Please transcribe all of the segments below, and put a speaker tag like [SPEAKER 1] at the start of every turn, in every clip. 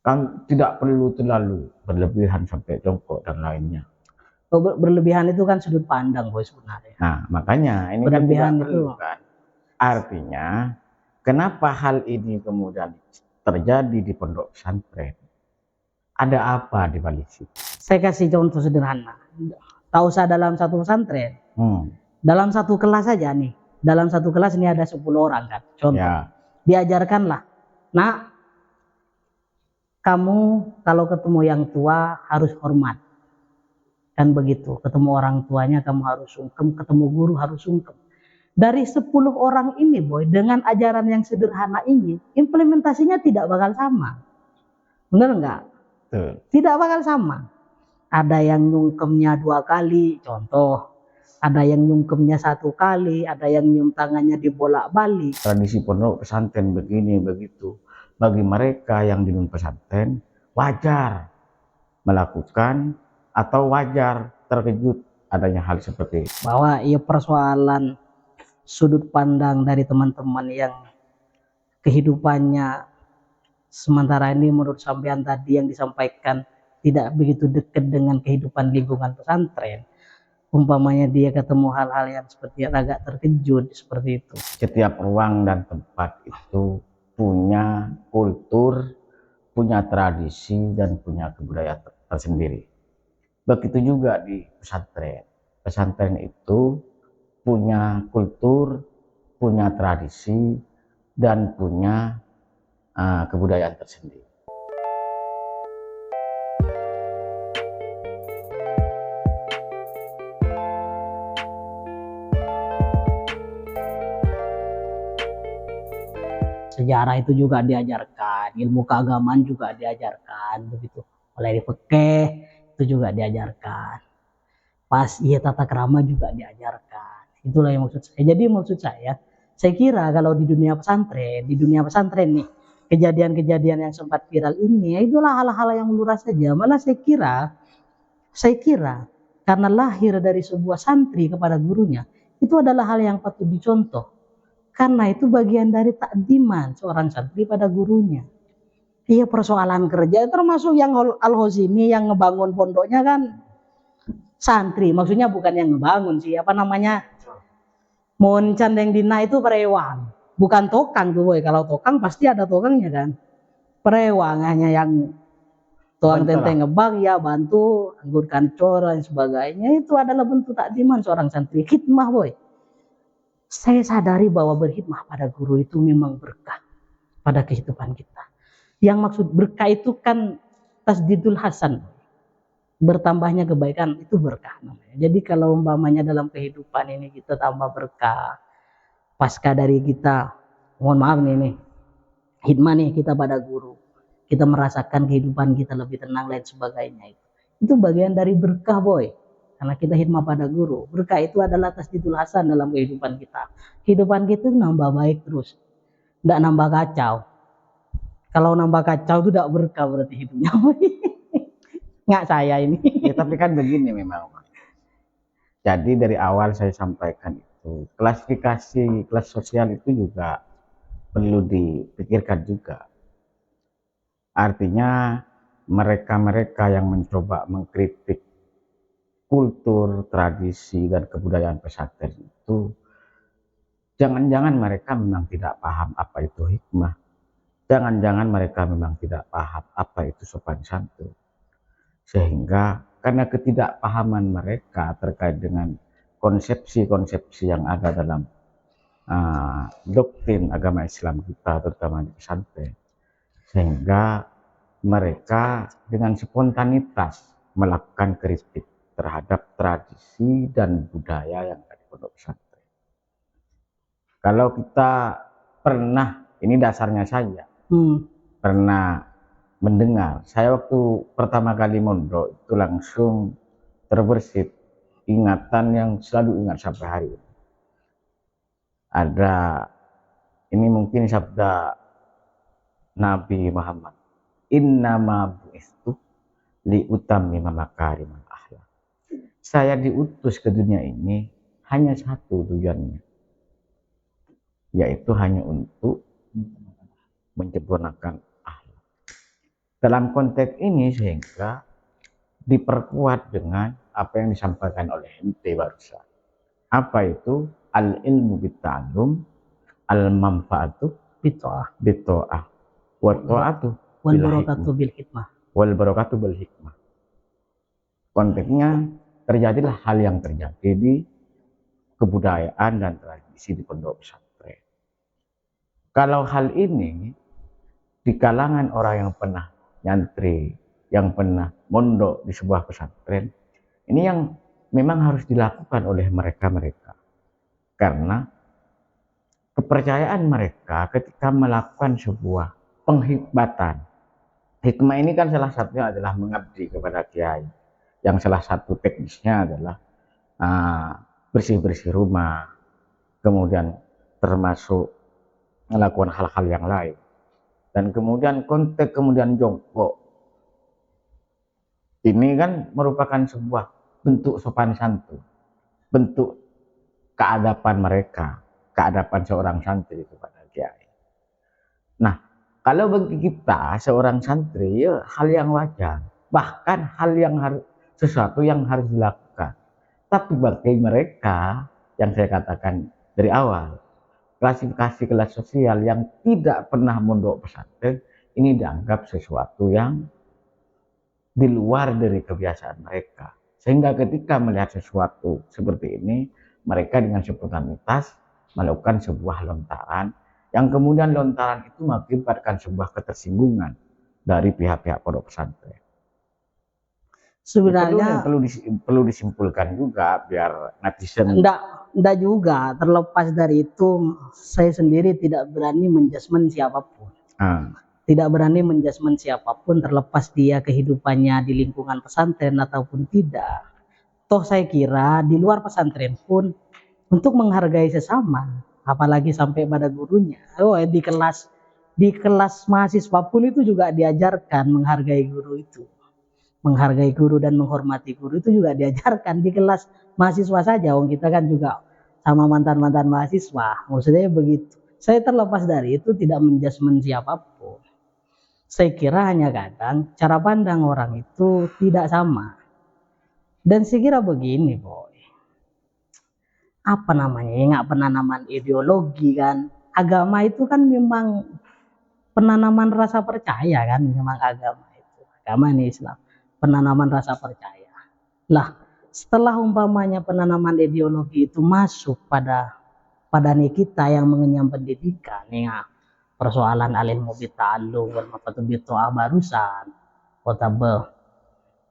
[SPEAKER 1] Kan tidak perlu terlalu berlebihan sampai jongkok dan lainnya.
[SPEAKER 2] Berlebihan itu kan sudut pandang boy sebenarnya.
[SPEAKER 1] Nah, makanya ini kan
[SPEAKER 2] Berlebihan
[SPEAKER 1] tidak
[SPEAKER 2] itu
[SPEAKER 1] perlu kan. Artinya, kenapa hal ini kemudian terjadi di pondok pesantren? Ada apa di balik situ?
[SPEAKER 2] saya kasih contoh sederhana. Tak usah dalam satu pesantren. Dalam satu kelas saja nih. Dalam satu kelas ini ada 10 orang kan. Contoh.
[SPEAKER 1] Ya.
[SPEAKER 2] Diajarkanlah. Nah, kamu kalau ketemu yang tua harus hormat. Kan begitu. Ketemu orang tuanya kamu harus sungkem, ketemu guru harus sungkem. Dari 10 orang ini boy, dengan ajaran yang sederhana ini, implementasinya tidak bakal sama. Benar enggak? Tidak bakal sama. Ada yang nyungkemnya 2 kali, contoh. Ada yang nyungkemnya 1 kali, ada yang nyium tangannya dibolak-balik.
[SPEAKER 1] Tradisi pondok pesantren begini begitu. Bagi mereka yang di non pesantren wajar melakukan atau wajar terkejut adanya hal seperti itu.
[SPEAKER 2] Bahwa ia persoalan sudut pandang dari teman-teman yang kehidupannya sementara ini menurut sampean tadi yang disampaikan tidak begitu dekat dengan kehidupan lingkungan pesantren. Umpamanya dia ketemu hal-hal yang seperti agak terkejut seperti itu.
[SPEAKER 1] Setiap ruang dan tempat itu punya kultur, punya tradisi dan punya kebudayaan tersendiri. Begitu juga di pesantren. Pesantren itu punya kultur, punya tradisi dan punya kebudayaan tersendiri.
[SPEAKER 2] Sejarah itu juga diajarkan, ilmu keagamaan juga diajarkan, begitu. Oleh fikih itu juga diajarkan. Pas iya tata krama juga diajarkan. Itulah yang maksud saya. Jadi maksud saya kira kalau di dunia pesantren nih, kejadian-kejadian yang sempat viral ini, itulah hal-hal yang lumrah saja. Malah saya kira karena lahir dari sebuah santri kepada gurunya, itu adalah hal yang patut dicontoh. Karena itu bagian dari takdiman seorang santri pada gurunya. Iya persoalan kerja termasuk yang Al-Hozimi yang ngebangun pondoknya kan santri. Maksudnya bukan yang ngebangun sih, apa namanya? Mun Candeng Dina itu perewang. Bukan tokang tuh boy. Kalau tokang pasti ada tokangnya kan. Perewang hanya yang tukang tenteng ngebang ya bantu anggur kancor dan sebagainya. Itu adalah bentuk takdiman seorang santri. Khidmah boy. Saya sadari bahwa berkhidmah pada guru itu memang berkah pada kehidupan kita. Yang maksud berkah itu kan tasdidul hasan, bertambahnya kebaikan itu berkah namanya. Jadi kalau umpamanya dalam kehidupan ini kita tambah berkah, pasca dari kita, mohon maaf nih, khidmah nih kita pada guru, kita merasakan kehidupan kita lebih tenang dan sebagainya itu bagian dari berkah boy. Karena kita khidmah pada guru. Berkah itu adalah tasdidul hasan dalam kehidupan kita. Kehidupan kita nambah baik terus. Tidak nambah kacau. Kalau nambah kacau itu tidak berkah berarti hidupnya. Nggak saya ini.
[SPEAKER 1] Ya, tapi kan begini memang. Jadi dari awal saya sampaikan itu. Klasifikasi kelas sosial itu juga perlu dipikirkan juga. Artinya mereka-mereka yang mencoba mengkritik kultur, tradisi, dan kebudayaan pesantren itu jangan-jangan mereka memang tidak paham apa itu hikmah. Jangan-jangan mereka memang tidak paham apa itu sopan santun. Sehingga karena ketidakpahaman mereka terkait dengan konsepsi-konsepsi yang ada dalam doktrin agama Islam kita, terutama di pesantren, sehingga mereka dengan spontanitas melakukan kritik terhadap tradisi dan budaya yang ada di pondok pesantren. Kalau kita pernah, ini dasarnya saja, pernah mendengar, saya waktu pertama kali mondok itu langsung terbersit ingatan yang selalu ingat sampai hari ini. Ada, ini mungkin sabda Nabi Muhammad, innama bu'istu liutammima makarimal akhlak. Saya diutus ke dunia ini hanya satu tujuannya, yaitu hanya untuk menyempurnakan akhlak. Dalam konteks ini sehingga diperkuat dengan apa yang disampaikan oleh ente barusan. Apa itu? Al ilmu bitta'allum, al manfaatu
[SPEAKER 2] Bitoah
[SPEAKER 1] bitta'ah, wa ta'atu
[SPEAKER 2] wal
[SPEAKER 1] bil
[SPEAKER 2] barakatuh
[SPEAKER 1] hikmah,
[SPEAKER 2] bil hikmah.
[SPEAKER 1] wal barakatu bil hikmah. Konteksnya terjadilah hal yang terjadi di kebudayaan dan tradisi di pondok pesantren. Kalau hal ini di kalangan orang yang pernah nyantri, yang pernah mondok di sebuah pesantren, ini yang memang harus dilakukan oleh mereka-mereka. Karena kepercayaan mereka ketika melakukan sebuah penghikmatan. Hikmah ini kan salah satunya adalah mengabdi kepada kiai. Yang salah satu teknisnya adalah bersih-bersih rumah, kemudian termasuk melakukan hal-hal yang lain. Dan kemudian konteks kemudian jongkok. Ini kan merupakan sebuah bentuk sopan santun, bentuk keadaban mereka, keadaban seorang santri kepada kiai. Nah, kalau bagi kita seorang santri, ya hal yang wajar, bahkan hal yang harus, sesuatu yang harus dilakukan. Tapi bagi mereka yang saya katakan dari awal, klasifikasi kelas sosial yang tidak pernah mondok pesantren, ini dianggap sesuatu yang di luar dari kebiasaan mereka. Sehingga ketika melihat sesuatu seperti ini, mereka dengan spontanitas melakukan sebuah lontaran, yang kemudian lontaran itu mengakibatkan sebuah ketersinggungan dari pihak-pihak pondok pesantren.
[SPEAKER 2] Sebenarnya
[SPEAKER 1] Perlu disimpulkan juga biar netizen.
[SPEAKER 2] enggak juga, terlepas dari itu saya sendiri tidak berani menjudgment siapapun. Tidak berani menjudgment siapapun terlepas dia kehidupannya di lingkungan pesantren ataupun tidak. Toh saya kira di luar pesantren pun untuk menghargai sesama, apalagi sampai pada gurunya. Di kelas mahasiswa pun itu juga diajarkan menghargai guru itu. Menghargai guru dan menghormati guru itu juga diajarkan di kelas mahasiswa saja. Wong kita kan juga sama mantan-mantan mahasiswa. Maksudnya begitu. Saya terlepas dari itu tidak menjudgment siapapun. Saya kira hanya kadang cara pandang orang itu tidak sama. Dan saya kira begini, boy. Apa namanya? Nggak penanaman ideologi kan. Agama itu kan memang penanaman rasa percaya kan. Memang agama itu. Agama ini Islam. Penanaman rasa percaya. Lah, setelah umpamanya penanaman ideologi itu masuk pada kita yang mengenyam pendidikan, ya, persoalan al-ilmu bitta'allum wal manfaatu bitta'ah barusan,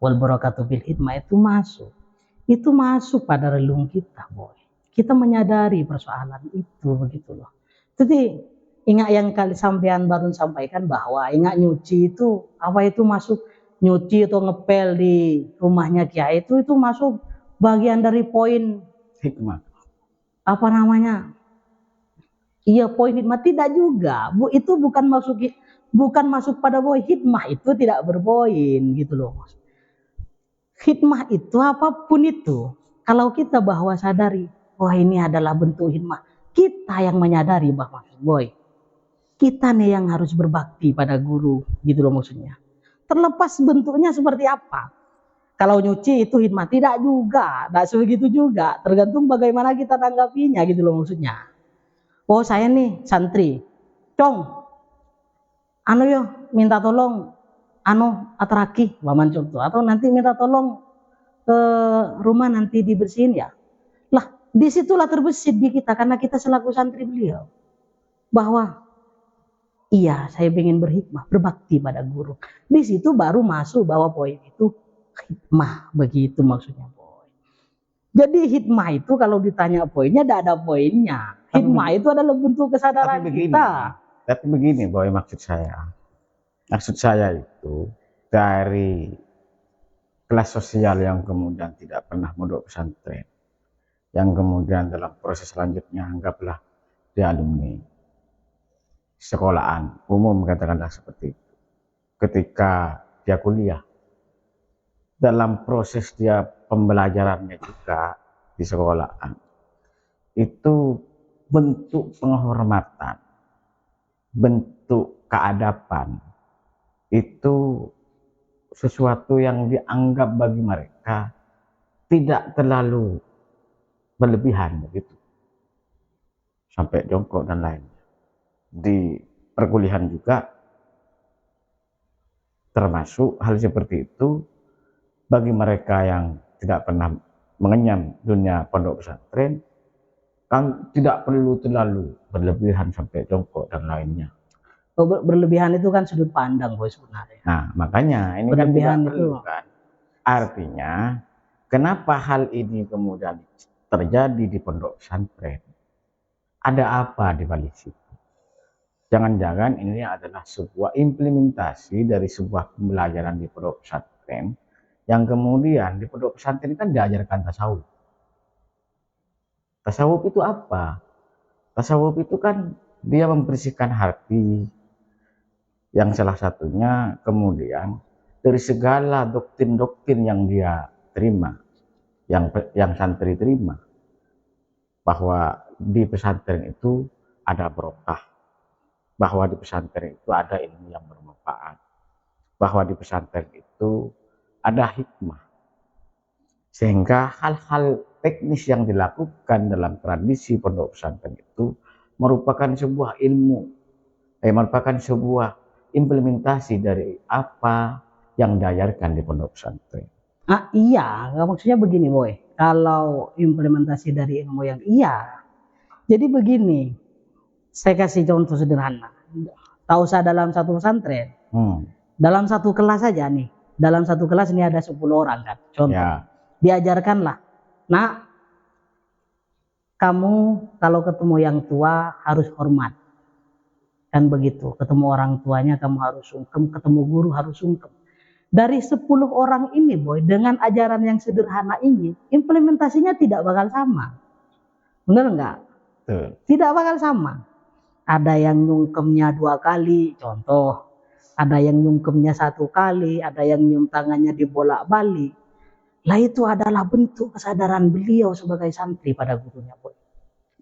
[SPEAKER 2] wal barakatuh bil hikmah itu masuk pada relung kita, boy. Kita menyadari persoalan itu begitu loh. Jadi ingat yang kali sampean baru sampaikan bahwa ingat nyuci itu apa itu masuk nyuci atau ngepel di rumahnya kiai itu masuk bagian dari poin
[SPEAKER 1] Hikmah.
[SPEAKER 2] Apa namanya? Iya, poin hikmah tidak juga. Bu, itu bukan masuk pada poin hikmah itu tidak berpoin gitu loh. Hikmah itu apapun itu. Kalau kita bahwa sadari, wah ini adalah bentuk hikmah. Kita yang menyadari bahwa, boy, kita nih yang harus berbakti pada guru gitu loh maksudnya. Terlepas bentuknya seperti apa. Kalau nyuci itu hikmah tidak juga, tidak sebegitu juga. Tergantung bagaimana kita tanggapinya gitu loh maksudnya. Oh saya nih santri, cong, anu yo minta tolong, anu atraki, waman contoh, atau nanti minta tolong ke rumah nanti dibersihin ya. Lah disitulah terbesit di kita karena kita selaku santri beliau bahwa iya saya ingin berhikmah, berbakti pada guru. Di situ baru masuk bahwa poin itu hikmah, begitu maksudnya boy. Jadi hikmah itu kalau ditanya poinnya tidak ada poinnya. Hikmah itu adalah bentuk kesadaran kita.
[SPEAKER 1] Tapi begini boy, maksud saya itu dari kelas sosial yang kemudian tidak pernah mondok pesantren, yang kemudian dalam proses selanjutnya anggaplah di alumni sekolahan umum katakanlah seperti itu. Ketika dia kuliah, dalam proses dia pembelajarannya juga di sekolahan, itu bentuk penghormatan, bentuk keadaban itu sesuatu yang dianggap bagi mereka tidak terlalu berlebihan begitu, sampai jongkok dan lain. Di perkuliahan juga termasuk hal seperti itu bagi mereka yang tidak pernah mengenyam dunia pondok pesantren, kan tidak perlu terlalu berlebihan sampai jongkok dan lainnya.
[SPEAKER 2] Berlebihan itu kan sudut pandang boy sebenarnya.
[SPEAKER 1] Nah, makanya ini kan
[SPEAKER 2] Berlebihan
[SPEAKER 1] tidak perlu
[SPEAKER 2] itu
[SPEAKER 1] kan. Artinya, kenapa hal ini kemudian terjadi di pondok pesantren? Ada apa di balik situ? Jangan-jangan ini adalah sebuah implementasi dari sebuah pembelajaran di pondok pesantren yang kemudian di pondok pesantren kan diajarkan tasawuf. Tasawuf itu apa? Tasawuf itu kan dia membersihkan hati, yang salah satunya kemudian dari segala doktrin-doktrin yang dia terima, yang santri terima, bahwa di pesantren itu ada barokah, bahwa di pesantren itu ada ilmu yang bermanfaat, bahwa di pesantren itu ada hikmah, sehingga hal-hal teknis yang dilakukan dalam tradisi pondok pesantren itu merupakan sebuah ilmu, merupakan sebuah implementasi dari apa yang diajarkan di pondok pesantren.
[SPEAKER 2] iya, maksudnya begini boy, kalau implementasi dari ilmu yang iya, jadi begini, saya kasih contoh sederhana. Tak usah dalam satu pesantren, dalam satu kelas saja nih, dalam satu kelas ini ada 10 orang kan, contoh
[SPEAKER 1] Ya,
[SPEAKER 2] diajarkanlah, nah kamu kalau ketemu yang tua harus hormat, kan begitu, ketemu orang tuanya kamu harus sungkem, ketemu guru harus sungkem. Dari 10 orang ini boy, dengan ajaran yang sederhana ini, implementasinya tidak bakal sama. Benar enggak?
[SPEAKER 1] betul.
[SPEAKER 2] Tidak bakal sama. Ada yang nyungkemnya 2 kali, contoh. Ada yang nyungkemnya 1 kali, ada yang nyium tangannya dibolak-balik. Lah itu adalah bentuk kesadaran beliau sebagai santri pada gurunya boy.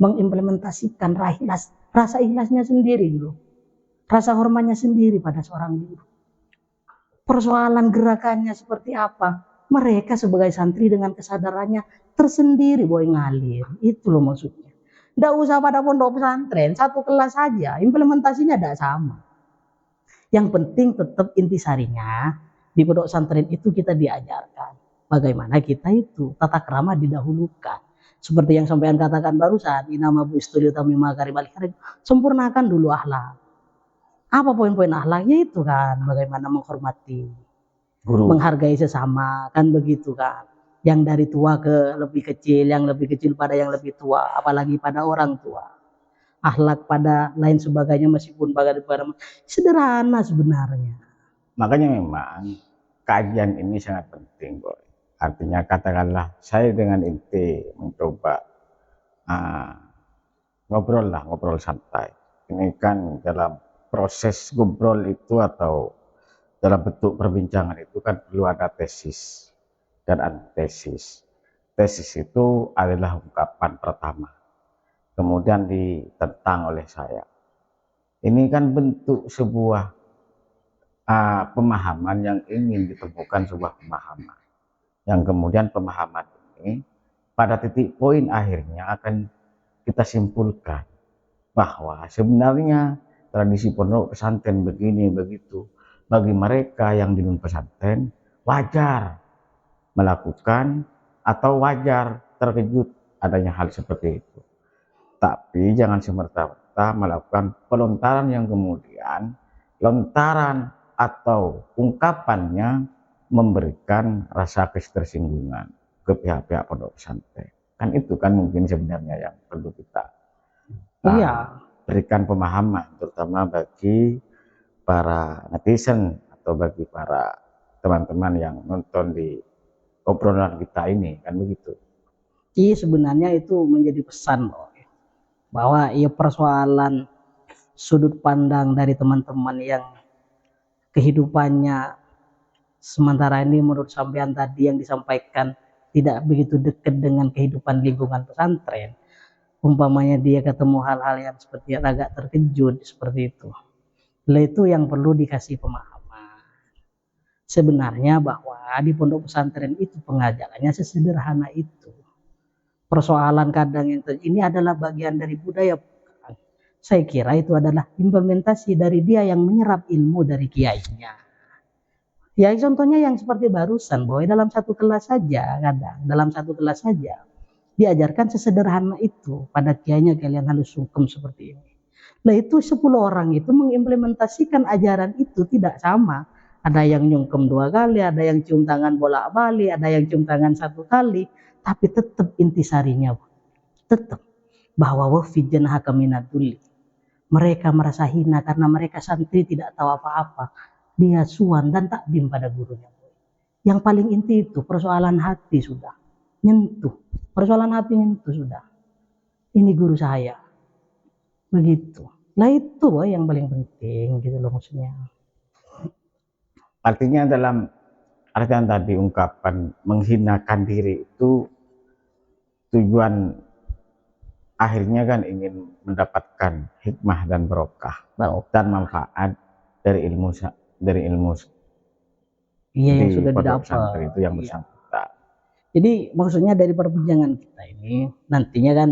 [SPEAKER 2] Mengimplementasikan rasa ikhlasnya sendiri loh. Rasa hormatnya sendiri pada seorang guru. Persoalan gerakannya seperti apa? Mereka sebagai santri dengan kesadarannya tersendiri boy ngalir. Itu loh maksudnya. Nggak usah pada pondok pesantren, satu kelas saja, implementasinya tidak sama. Yang penting tetap intisarinya di pondok pesantren itu kita diajarkan bagaimana kita itu tata krama didahulukan. Seperti yang sampean katakan barusan, inama bu studio tamima karibal karim, sempurnakan dulu akhlak. Apa poin-poin akhlaknya itu kan, bagaimana menghormati,
[SPEAKER 1] Guru.
[SPEAKER 2] menghargai sesama, kan begitu kan. Yang dari tua ke lebih kecil, yang lebih kecil pada yang lebih tua, apalagi pada orang tua. Akhlak pada lain sebagainya meskipun pada sederhana sebenarnya.
[SPEAKER 1] Makanya memang kajian ini sangat penting, boy. Artinya katakanlah saya dengan inti mencoba ngobrol santai. Ini kan dalam proses ngobrol itu atau dalam bentuk perbincangan itu kan perlu ada tesis dan antitesis. Tesis itu adalah ungkapan pertama, kemudian ditentang oleh saya. Ini kan bentuk sebuah pemahaman yang ingin ditemukan, sebuah pemahaman yang kemudian pemahaman ini pada titik poin akhirnya akan kita simpulkan bahwa sebenarnya tradisi pondok pesantren begini begitu, bagi mereka yang di non pesantren wajar melakukan atau wajar terkejut adanya hal seperti itu, tapi jangan semerta-merta melakukan pelontaran yang kemudian lontaran atau ungkapannya memberikan rasa ketersinggungan ke pihak-pihak pondok pesantren. Kan itu kan mungkin sebenarnya yang perlu kita berikan pemahaman, terutama bagi para netizen atau bagi para teman-teman yang nonton di obrolan kita ini, kan begitu.
[SPEAKER 2] Iya sebenarnya itu menjadi pesan loh, bahwa ya persoalan sudut pandang dari teman-teman yang kehidupannya sementara ini menurut sampean tadi yang disampaikan tidak begitu dekat dengan kehidupan lingkungan pesantren, umpamanya dia ketemu hal-hal yang seperti agak terkejut seperti itu, lah itu yang perlu dikasih pemahaman. Sebenarnya bahwa di pondok pesantren itu pengajarannya sesederhana itu. Persoalan kadang yang ini adalah bagian dari budaya. Saya kira itu adalah implementasi dari dia yang menyerap ilmu dari kiainya. Ya contohnya yang seperti barusan, boy, dalam satu kelas saja, kadang dalam satu kelas saja diajarkan sesederhana itu pada kiainya, kalian harus sungkem seperti ini. Nah itu 10 orang itu mengimplementasikan ajaran itu tidak sama. Ada yang nyungkem 2 kali, ada yang cium tangan bolak-balik, ada yang cium tangan 1 kali, tapi tetap intisarinya, tetap bahwa wafi janahaka minadulli. Mereka merasa hina karena mereka santri tidak tahu apa-apa. Dia suan dan takdim pada gurunya. Yang paling inti itu persoalan hati sudah nyentuh. Persoalan hati nyentuh sudah. Ini guru saya. Begitu. Nah itu boy yang paling penting gitu loh maksudnya.
[SPEAKER 1] Artinya dalam artian tadi ungkapan menghinakan diri itu tujuan akhirnya kan ingin mendapatkan hikmah dan barokah dan manfaat dari ilmu
[SPEAKER 2] Iya yang
[SPEAKER 1] di
[SPEAKER 2] sudah
[SPEAKER 1] pondok
[SPEAKER 2] didapat.
[SPEAKER 1] pesantren itu yang
[SPEAKER 2] Iya.
[SPEAKER 1] bersangkutan.
[SPEAKER 2] Jadi maksudnya dari perbincangan kita ini nantinya kan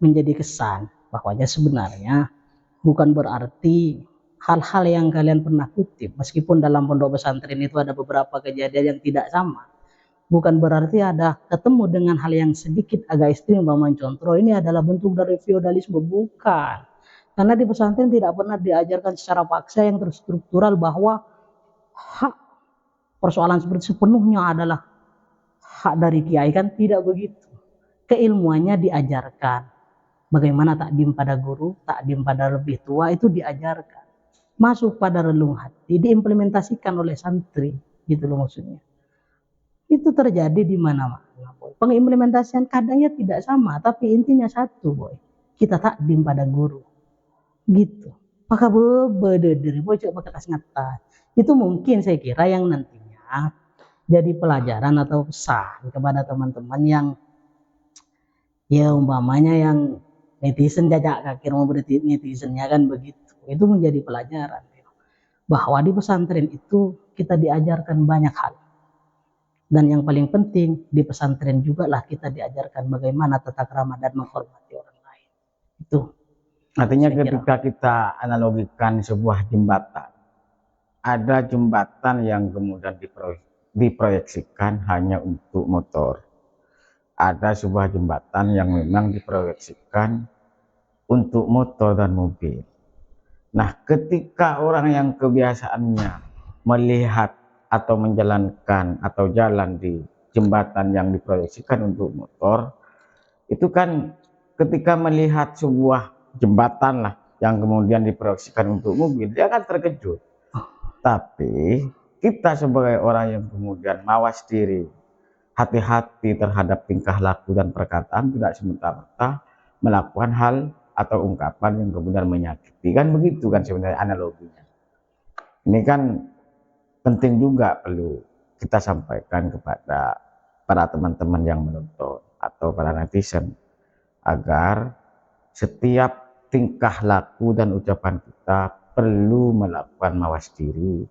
[SPEAKER 2] menjadi kesan bahwanya sebenarnya bukan berarti hal-hal yang kalian pernah kutip, meskipun dalam pondok pesantren itu ada beberapa kejadian yang tidak sama, bukan berarti ada ketemu dengan hal yang sedikit agak ekstrim, contoh ini adalah bentuk dari feodalisme, bukan. Karena di pesantren tidak pernah diajarkan secara paksa yang terstruktural bahwa hak persoalan seperti sepenuhnya adalah hak dari kiai, kan tidak begitu. Keilmuannya diajarkan. Bagaimana takdim pada guru, takdim pada lebih tua itu diajarkan. Masuk pada relung hati, diimplementasikan oleh santri, gitu loh maksudnya. Itu terjadi di mana-mana, boy. Pengimplementasian kadangnya tidak sama, tapi intinya satu, boy. Kita takdim pada guru, gitu. Maka dari boy coba kertas ngatas. Itu mungkin saya kira yang nantinya jadi pelajaran atau pesan kepada teman-teman yang ya umpamanya yang netizen jajak kaki mau berarti netizennya kan begitu. Itu menjadi pelajaran bahwa di pesantren itu kita diajarkan banyak hal. Dan yang paling penting di pesantren juga lah kita diajarkan bagaimana tata krama dan menghormati orang lain. Itu.
[SPEAKER 1] Artinya ketika kita analogikan sebuah jembatan, ada jembatan yang kemudian diproyeksikan hanya untuk motor. Ada sebuah jembatan yang memang diproyeksikan untuk motor dan mobil. Nah, ketika orang yang kebiasaannya melihat atau menjalankan atau jalan di jembatan yang diproyeksikan untuk motor, itu kan ketika melihat sebuah jembatan lah yang kemudian diproyeksikan untuk mobil, dia akan terkejut. Tapi kita sebagai orang yang kemudian mawas diri, hati-hati terhadap tingkah laku dan perkataan, tidak semerta-merta melakukan hal atau ungkapan yang kemudian menyakiti. Kan begitu kan sebenarnya analoginya. Ini kan penting juga perlu kita sampaikan kepada para teman-teman yang menonton atau para netizen, agar setiap tingkah laku dan ucapan kita perlu melakukan mawas diri,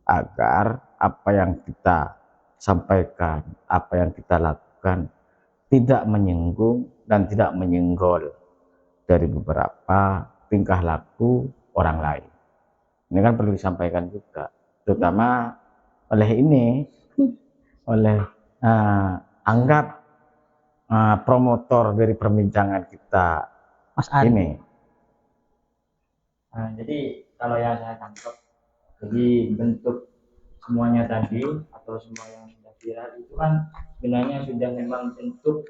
[SPEAKER 1] agar apa yang kita sampaikan, apa yang kita lakukan tidak menyinggung dan tidak menyenggol dari beberapa tingkah laku orang lain. Ini kan perlu disampaikan juga, terutama oleh anggap promotor dari perbincangan kita
[SPEAKER 2] Mas Ari.
[SPEAKER 1] ini.
[SPEAKER 3] Nah, jadi kalau yang saya tangkap, jadi bentuk semuanya tadi atau semua yang sudah viral itu kan sebenarnya sudah memang bentuk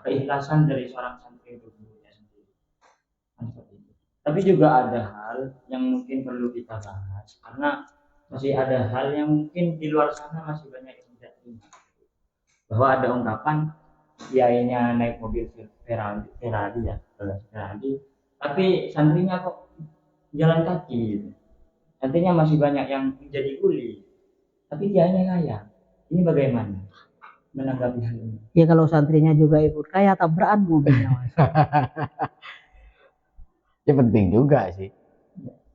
[SPEAKER 3] keikhlasan dari seorang santri untuk gurunya sendiri. Tapi juga ada hal yang mungkin perlu kita bahas, karena masih ada hal yang mungkin di luar sana masih banyak yang tidak ingat. Bahwa ada ungkapan kiainya naik mobil Ferrari, tapi santrinya kok jalan kaki gitu. Santrinya masih banyak yang menjadi kuli, tapi kiainya kaya. Ini bagaimana menanggapi hal ini?
[SPEAKER 2] Ya kalau santrinya juga ikut kaya tabrakan mobilnya, Mas.
[SPEAKER 1] Ya penting juga sih.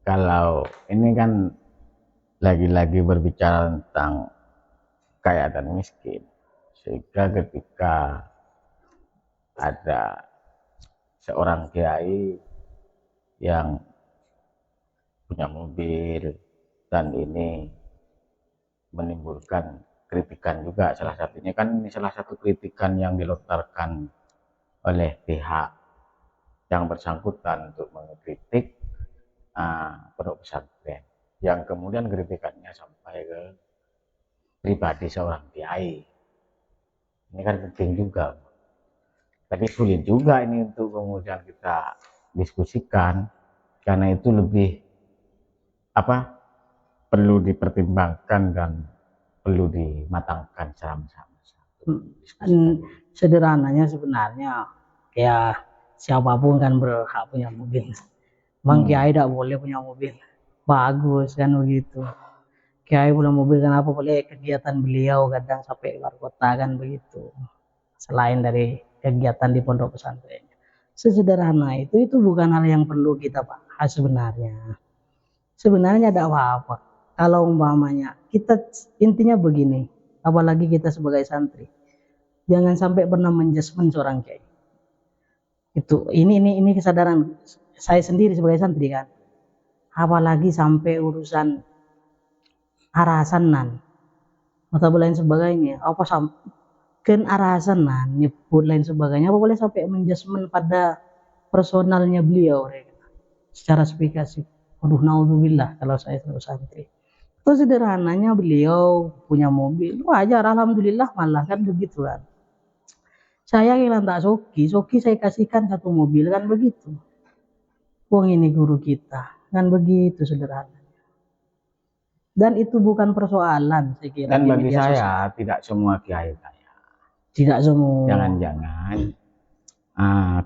[SPEAKER 1] Kalau ini kan lagi-lagi berbicara tentang kaya dan miskin, sehingga ketika ada seorang kiai yang punya mobil dan ini menimbulkan kritikan juga, salah satunya kan ini salah satu kritikan yang dilontarkan oleh pihak yang bersangkutan untuk mengkritik pondok pesantren, yang kemudian kritikannya sampai ke pribadi seorang kiai. Ini kan penting juga, tapi sulit juga ini untuk kemudian kita diskusikan, karena itu lebih perlu dipertimbangkan dan perlu dimatangkan sama-sama.
[SPEAKER 2] Sederhananya sebenarnya kayak siapapun kan berhak punya mobil. Bang Kiai tidak boleh punya mobil, bagus kan begitu. Kiai punya mobil kenapa boleh, kegiatan beliau kadang sampai luar kota kan begitu, selain dari kegiatan di pondok pesantren. Sesederhana itu bukan hal yang perlu kita bahas sebenarnya ada apa-apa kalau umpamanya kita, intinya begini, apalagi kita sebagai santri, jangan sampai pernah menjudgment seorang kiai. Ini kesadaran saya sendiri sebagai santri kan, apalagi sampai urusan arasanan atau lain sebagainya, apa kan arasanan nyebut lain sebagainya, apa boleh sampai menjudgment pada personalnya beliau secara spesifikasi. Waduh, naudzubillah kalau saya sebagai santri. Itu sederhananya beliau punya mobil, wajar, alhamdulillah malah kan begitu kan. Saya yang tak soki saya kasihkan satu mobil kan begitu. Wong ini guru kita kan begitu sederhana. Dan itu bukan persoalan saya kira.
[SPEAKER 1] Dan bagi saya tidak semua kiai kaya.
[SPEAKER 2] Tidak semua.
[SPEAKER 1] Jangan-jangan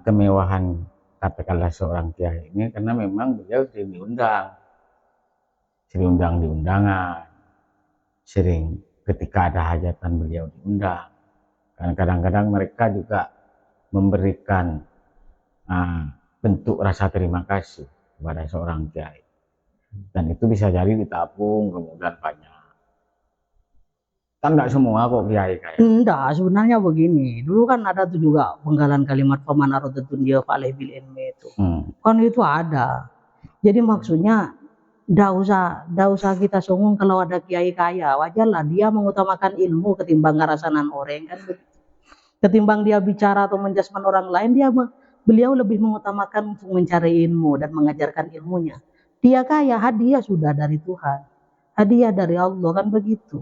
[SPEAKER 1] kemewahan katakanlah seorang kiai ini karena memang beliau sering diundang di undangan, sering ketika ada hajatan beliau diundang. Karena kadang-kadang mereka juga memberikan bentuk rasa terima kasih kepada seorang kiai. Dan itu bisa jadi ditabung kemudian banyak. Kan enggak semua kok kiai kaya.
[SPEAKER 2] Enggak, sebenarnya begini. Dulu kan ada tuh juga penggalan kalimat faman arodatun dia faleh bil ilmi itu. Kan itu ada. Jadi maksudnya enggak usah kita songong kalau ada kiai kaya. Wajarlah dia mengutamakan ilmu ketimbang ngarasanan orang kan begitu. Ketimbang dia bicara atau menjasman orang lain, beliau lebih mengutamakan untuk mencari ilmu dan mengajarkan ilmunya. Dia kaya, hadiah sudah dari Tuhan, hadiah dari Allah kan begitu.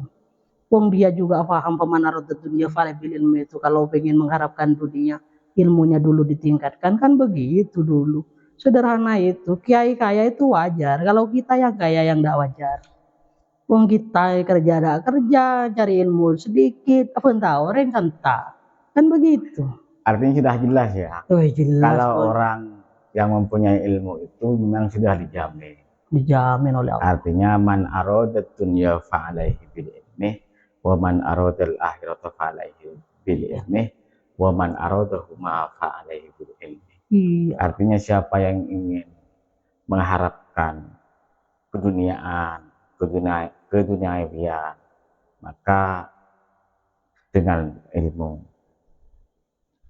[SPEAKER 2] Wong dia juga paham pemanarat dunia falebil ilmu itu, kalau pengen mengharapkan dunia ilmunya dulu ditingkatkan kan begitu dulu. Sederhana itu, kiai kaya itu wajar. Kalau kita yang kaya yang tidak wajar. Wong kita kerja cari ilmu sedikit, apa entah orang entah. Kan begitu.
[SPEAKER 1] Artinya sudah jelas ya.
[SPEAKER 2] Jelas.
[SPEAKER 1] Kalau orang yang mempunyai ilmu itu memang sudah dijamin.
[SPEAKER 2] Dijamin oleh Allah.
[SPEAKER 1] Artinya man arodat dunya fa'alaihi bil ilmi wa man aradal akhirata fa'alaihi bil ilmi wa man aradahuma fa'alaihi bil ilmi.
[SPEAKER 2] Iya.
[SPEAKER 1] Artinya siapa yang ingin mengharapkan keduniawian, maka dengan ilmu.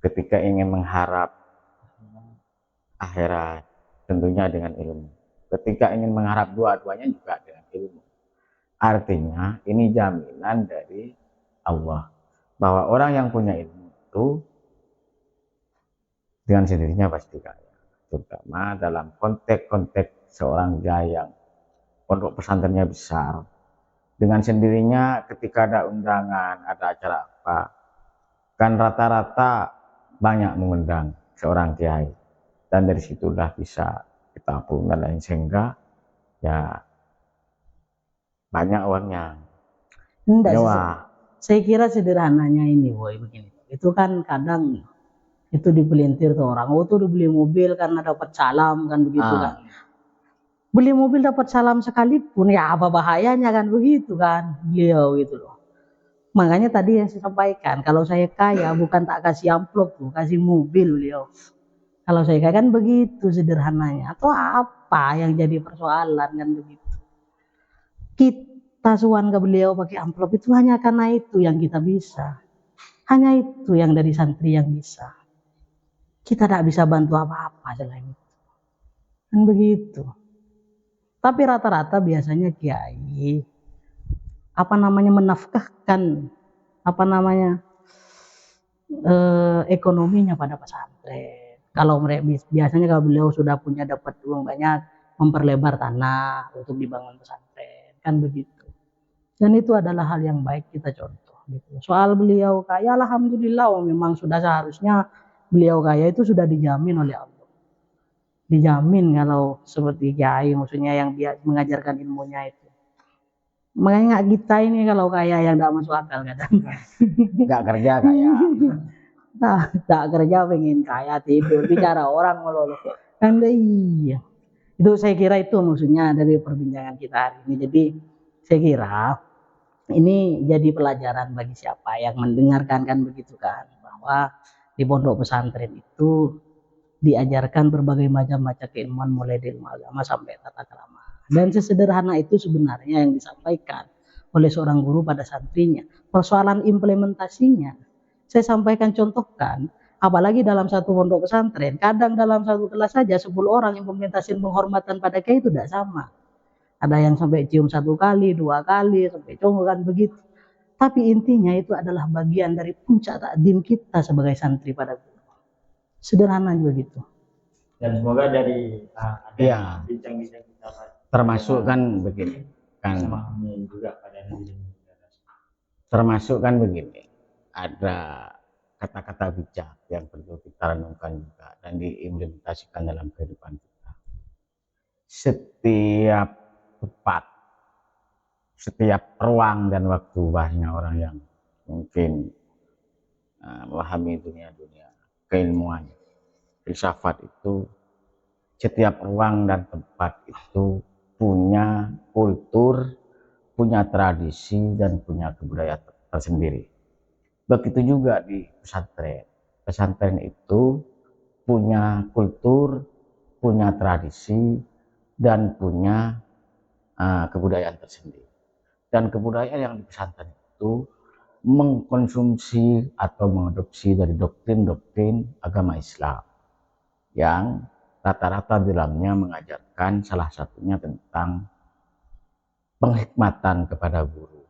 [SPEAKER 1] Ketika ingin mengharap akhirat, tentunya dengan ilmu. Ketika ingin mengharap dua-duanya juga dengan ilmu. Artinya ini jaminan dari Allah bahwa orang yang punya ilmu itu dengan sendirinya pasti kaya, terutama dalam konteks seorang kiai yang pondok pesantrennya besar. Dengan sendirinya ketika ada undangan, ada acara apa, kan rata-rata banyak mengundang seorang kiai, dan dari situlah bisa ditabung dan lain, sehingga ya banyak uangnya.
[SPEAKER 2] Enggak, saya kira sederhananya ini boy begini, itu kan kadang itu dipelintir tuh orang, oh tuh dibeli mobil karena dapat salam kan begitu kan. Beli mobil dapat salam sekalipun ya apa bahayanya kan begitu kan beliau gitu loh. Makanya tadi yang saya sampaikan, kalau saya kaya bukan tak kasih amplop tuh, kasih mobil beliau. Kalau saya kaya kan begitu sederhananya. Atau apa yang jadi persoalan kan begitu. tasuan ke beliau pakai amplop itu hanya karena itu yang kita bisa. Hanya itu yang dari santri yang bisa. Kita tidak bisa bantu apa-apa selain itu. Kan begitu. Tapi rata-rata biasanya kiai menafkahkan ekonominya pada pesantren. Kalau mereka biasanya kalau beliau sudah punya dapat uang banyak, memperlebar tanah untuk dibangun pesantren, kan begitu. Dan itu adalah hal yang baik kita contoh. Gitu. Soal beliau kaya, alhamdulillah, memang sudah seharusnya beliau kaya itu sudah dijamin oleh Allah. Dijamin kalau seperti kiai, maksudnya yang dia mengajarkan ilmunya itu. Makanya kita ini kalau kaya yang tidak masuk akal kadang.
[SPEAKER 1] Nggak kerja kaya.
[SPEAKER 2] Nah, tak kerja pengen kaya tidur bicara orang melulu kan iya. Itu saya kira itu maksudnya dari perbincangan kita hari ini. Jadi saya kira ini jadi pelajaran bagi siapa yang mendengarkan kan begitu kan, bahwa di pondok pesantren itu diajarkan berbagai macam keilmuan mulai dari ilmu agama sampai tata krama. Dan sesederhana itu sebenarnya yang disampaikan oleh seorang guru pada santrinya. Persoalan implementasinya saya sampaikan contohkan, apalagi dalam satu pondok pesantren, kadang dalam satu kelas saja 10 orang implementasi penghormatan pada kiai itu tidak sama. Ada yang sampai cium 1 kali, 2 kali, sampai conggokan begitu. Tapi intinya itu adalah bagian dari puncak takdim kita sebagai santri pada guru. Sederhana juga gitu.
[SPEAKER 3] Dan semoga dari
[SPEAKER 1] Iya.
[SPEAKER 3] bincang-bincang kita
[SPEAKER 1] Termasuk kan begini kan,
[SPEAKER 3] memahami juga pada
[SPEAKER 1] termasuk kan begini, ada kata-kata bijak yang perlu kita renungkan juga dan diimplementasikan dalam kehidupan kita. Setiap tempat, setiap ruang dan waktu, banyak orang yang mungkin memahami dunia keilmuan, filsafat itu, setiap ruang dan tempat itu punya kultur, punya tradisi, dan punya kebudayaan tersendiri. Begitu juga di pesantren. Pesantren itu punya kultur, punya tradisi, dan punya kebudayaan tersendiri. Dan kebudayaan yang di pesantren itu mengkonsumsi atau mengadopsi dari doktrin-doktrin agama Islam yang rata-rata di dalamnya mengajarkan salah satunya tentang penghikmatan kepada guru,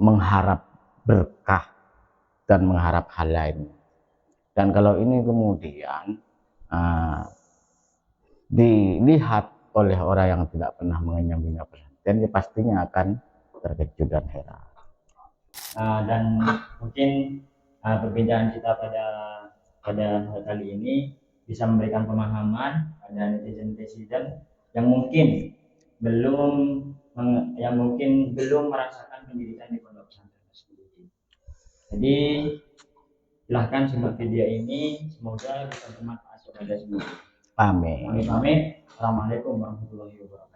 [SPEAKER 1] mengharap berkah dan mengharap hal lain. Dan kalau ini kemudian dilihat oleh orang yang tidak pernah mengenyam dunia pesantren, dia pastinya akan terkejut dan heran.
[SPEAKER 3] Dan mungkin perbincangan kita pada kali ini bisa memberikan pemahaman pada netizen yang mungkin belum merasakan pendidikan di pondok pesantren tersebut. Jadi silahkan simak video ini, semoga bisa bermanfaat kepada semua.
[SPEAKER 1] Amin.
[SPEAKER 3] Amin. Assalamualaikum warahmatullahi wabarakatuh.